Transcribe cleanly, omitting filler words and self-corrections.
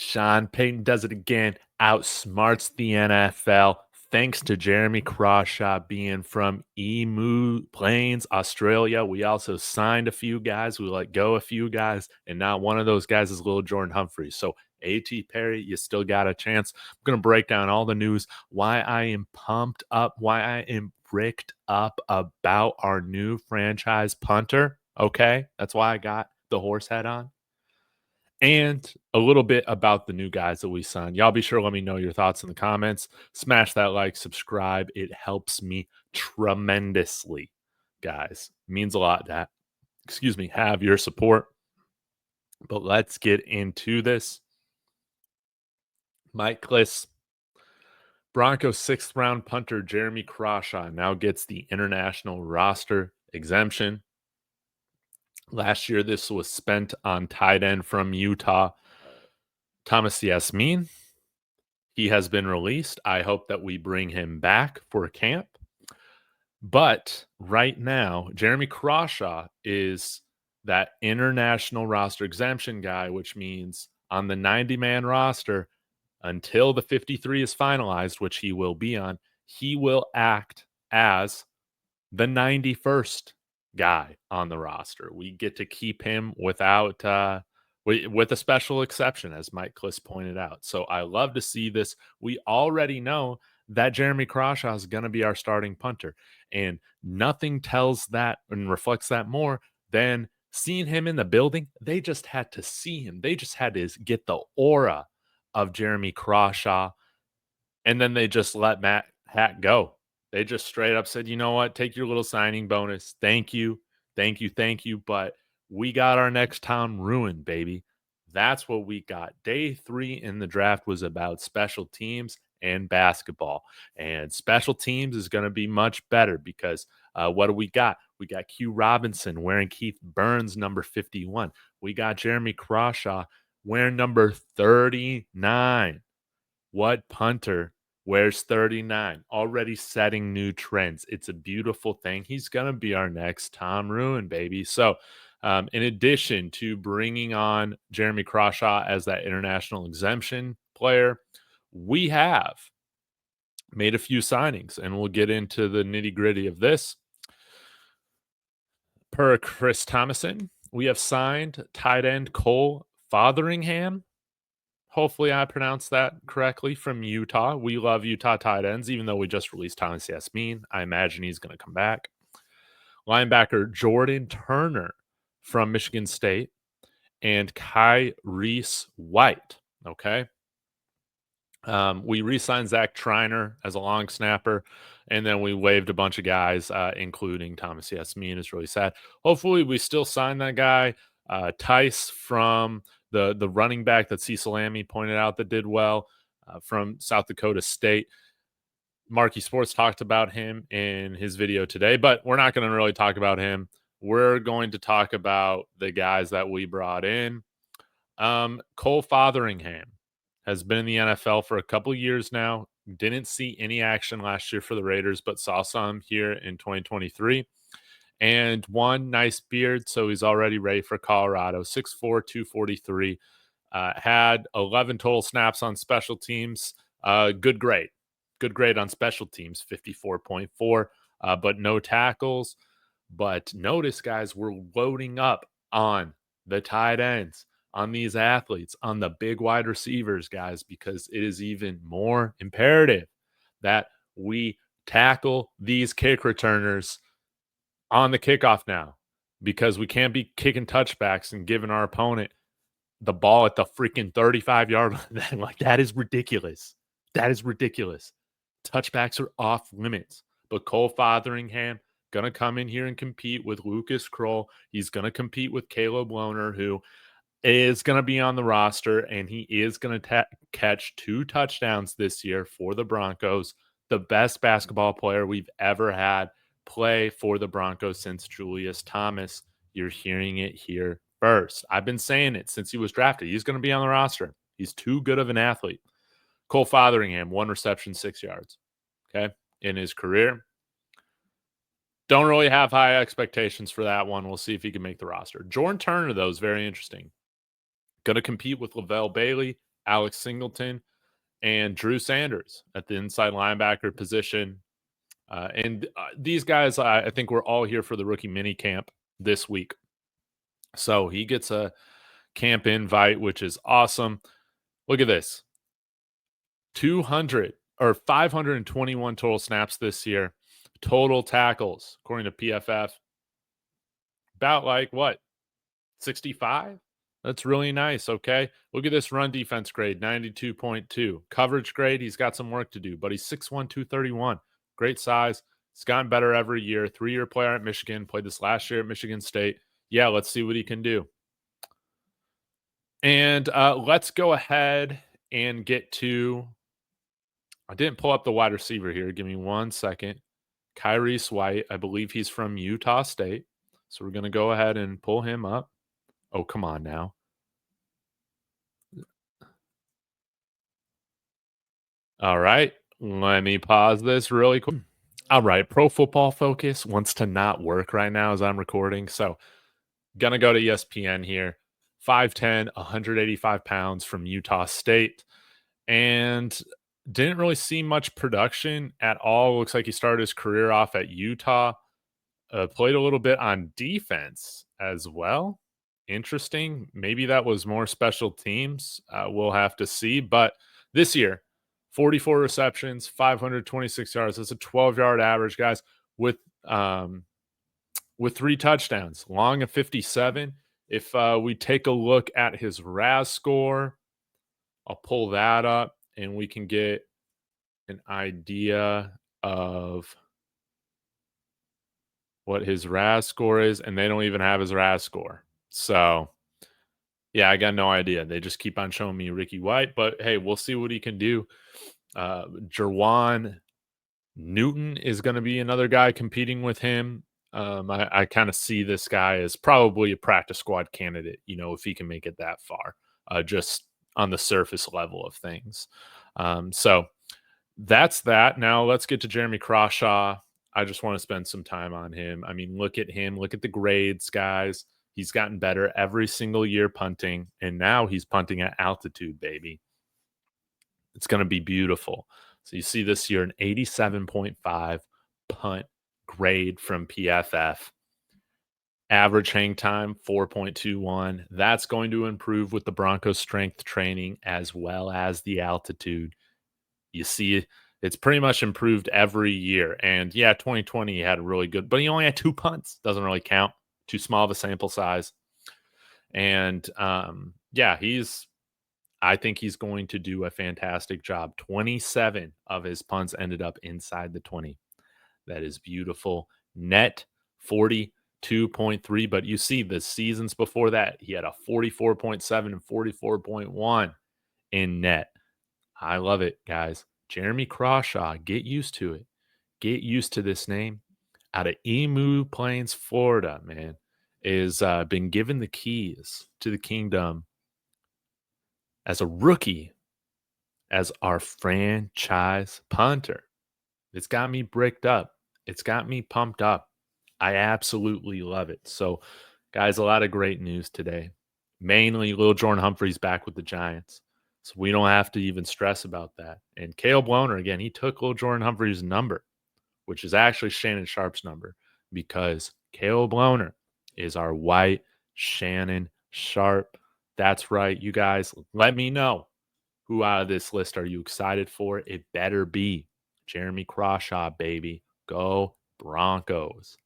Sean Payton does it again, outsmarts the NFL. Thanks to Jeremy Crawshaw being from EMU PLAINS, Australia. We also signed a few guys. We let go a few guys, and now one of those guys is little Jordan Humphreys. So A.T. Perry, you still got a chance. I'm going to break down all the news, why I am pumped up, why I am bricked up about our new franchise punter. Okay, that's why I got the horse head on. And a little bit about the new guys that we signed. Y'all be sure to let me know your thoughts in the comments. Smash that like, subscribe. It helps me tremendously, guys. It means a lot to have your support. But let's get into this. Mike Kliss, Broncos 6th round punter Jeremy Crawshaw now gets the international roster exemption. Last year, this was spent on tight end from Utah, Thomas Yassmin. He has been released. I hope that we bring him back for camp. But right now, Jeremy Crawshaw is that international roster exemption guy, which means on the 90-man roster, until the 53 is finalized, which he will be on, he will act as the 91st guy on the roster. We get to keep him without with a special exception, as Mike Kliss pointed out. So I love to see this. We already know that Jeremy Crawshaw is going to be our starting punter, and nothing tells that and reflects that more than seeing him in the building. They just had to see him. They just had to get the aura of Jeremy Crawshaw, and then they just let Matt Hack go. They just straight up said, you know what, take your little signing bonus. Thank you. Thank you. Thank you. But we got our next town ruined, baby. That's what we got. Day 3 in the draft was about special teams and basketball. And special teams is going to be much better because what do we got? We got Q Robinson wearing Keith Burns number 51. We got Jeremy Crawshaw wearing number 39. What punter wears 39? Already setting new trends. It's a beautiful thing. He's going to be our next Tom Ruin, baby. So in addition to bringing on Jeremy Crawshaw as that international exemption player, we have made a few signings, and we'll get into the nitty-gritty of this. Per Chris Tomasson, we have signed tight end Cole Fotheringham. Hopefully I pronounced that correctly, from Utah. We love Utah tight ends, even though we just released Thomas Yassmin. I imagine he's going to come back. Linebacker Jordan Turner from Michigan State and Kyrese White. Okay. We re-signed Zach Triner as a long snapper, and then we waived a bunch of guys, including Thomas Yassmin. It's really sad. Hopefully we still sign that guy. Tice from the running back that Cecil Lammy pointed out that did well, from South Dakota State. Marquee Sports talked about him in his video today, but we're not going to really talk about him. We're going to talk about the guys that we brought in. Cole Fotheringham has been in the NFL for a couple years now. Didn't see any action last year for the Raiders, but saw some here in 2023. And one nice beard, so he's already ready for Colorado. 6'4", 243. Had 11 total snaps on special teams. Good grade. Good grade on special teams, 54.4, but no tackles. But notice, guys, we're loading up on the tight ends, on these athletes, on the big wide receivers, guys, because it is even more imperative that we tackle these kick returners on the kickoff now, because we can't be kicking touchbacks and giving our opponent the ball at the freaking 35-yard line. Like, that is ridiculous. That is ridiculous. Touchbacks are off limits. But Cole Fotheringham going to come in here and compete with Lucas Kroll. He's going to compete with Caleb Lohner, who is going to be on the roster, and he is going to catch 2 touchdowns this year for the Broncos. The best basketball player we've ever had play for the Broncos since Julius Thomas. You're hearing it here first. I've been saying it since he was drafted. He's going to be on the roster. He's too good of an athlete. Cole Fotheringham, 1 reception, 6 yards, okay, in his career. Don't really have high expectations for that one. We'll see if he can make the roster. Jordan Turner, though, is very interesting. Going to compete with Lavelle Bailey Alex Singleton, and Drew Sanders at the inside linebacker position. And these guys, I think we're all here for the rookie mini camp this week. So he gets a camp invite, which is awesome. Look at this. 521 total snaps this year. Total tackles, according to PFF, about like what? 65? That's really nice, okay? Look at this run defense grade, 92.2. Coverage grade, he's got some work to do, but he's 6'1", 231. Great size. He's gotten better every year. 3-year player at Michigan. Played this last year at Michigan State. Yeah, let's see what he can do. And let's go ahead and get to – I didn't pull up the wide receiver here. Give me 1 second. Kyrese White, I believe he's from Utah State. So we're going to go ahead and pull him up. Oh, come on now. All right. Let me pause this really quick. All right. Pro Football Focus wants to not work right now as I'm recording. So going to go to ESPN here. 5'10", 185 pounds from Utah State. And didn't really see much production at all. Looks like he started his career off at Utah. Played a little bit on defense as well. Interesting. Maybe that was more special teams. We'll have to see. But this year, 44 receptions, 526 yards. That's a 12-yard average, guys, with 3 touchdowns. Long of 57. If we take a look at his RAS score, I'll pull that up, and we can get an idea of what his RAS score is, and they don't even have his RAS score. So, yeah, I got no idea. They just keep on showing me Ricky White, but hey, we'll see what he can do. Jerwan Newton is going to be another guy competing with him. I kind of see this guy as probably a practice squad candidate, if he can make it that far, just on the surface level of things. So that's that. Now let's get to Jeremy Crawshaw. I just want to spend some time on him. I mean, look at him. Look at the grades, guys. He's gotten better every single year punting, and now he's punting at altitude, baby. It's going to be beautiful. So you see this year an 87.5 punt grade from PFF. Average hang time, 4.21. That's going to improve with the Broncos strength training as well as the altitude. You see, it's pretty much improved every year. And yeah, 2020 he had a really good, but he only had 2 punts. Doesn't really count. Too small of a sample size. And yeah, I think he's going to do a fantastic job. 27 of his punts ended up inside the 20. That is beautiful. Net 42.3, but you see the seasons before that, he had a 44.7 and 44.1 in net. I love it, guys. Jeremy Crawshaw, get used to it. Get used to this name. Out of EMU, Plains, Florida, man, is been given the keys to the kingdom as a rookie, as our franchise punter. It's got me bricked up. It's got me pumped up. I absolutely love it. So, guys, a lot of great news today. Mainly, Lil Jordan Humphrey's back with the Giants. So we don't have to even stress about that. And Caleb Bohler, again, he took Lil Jordan Humphrey's number, which is actually Shannon Sharp's number, because Caleb Bohler is our white Shannon Sharp. That's right, you guys. Let me know who out of this list are you excited for. It better be Jeremy Crawshaw, baby. Go Broncos.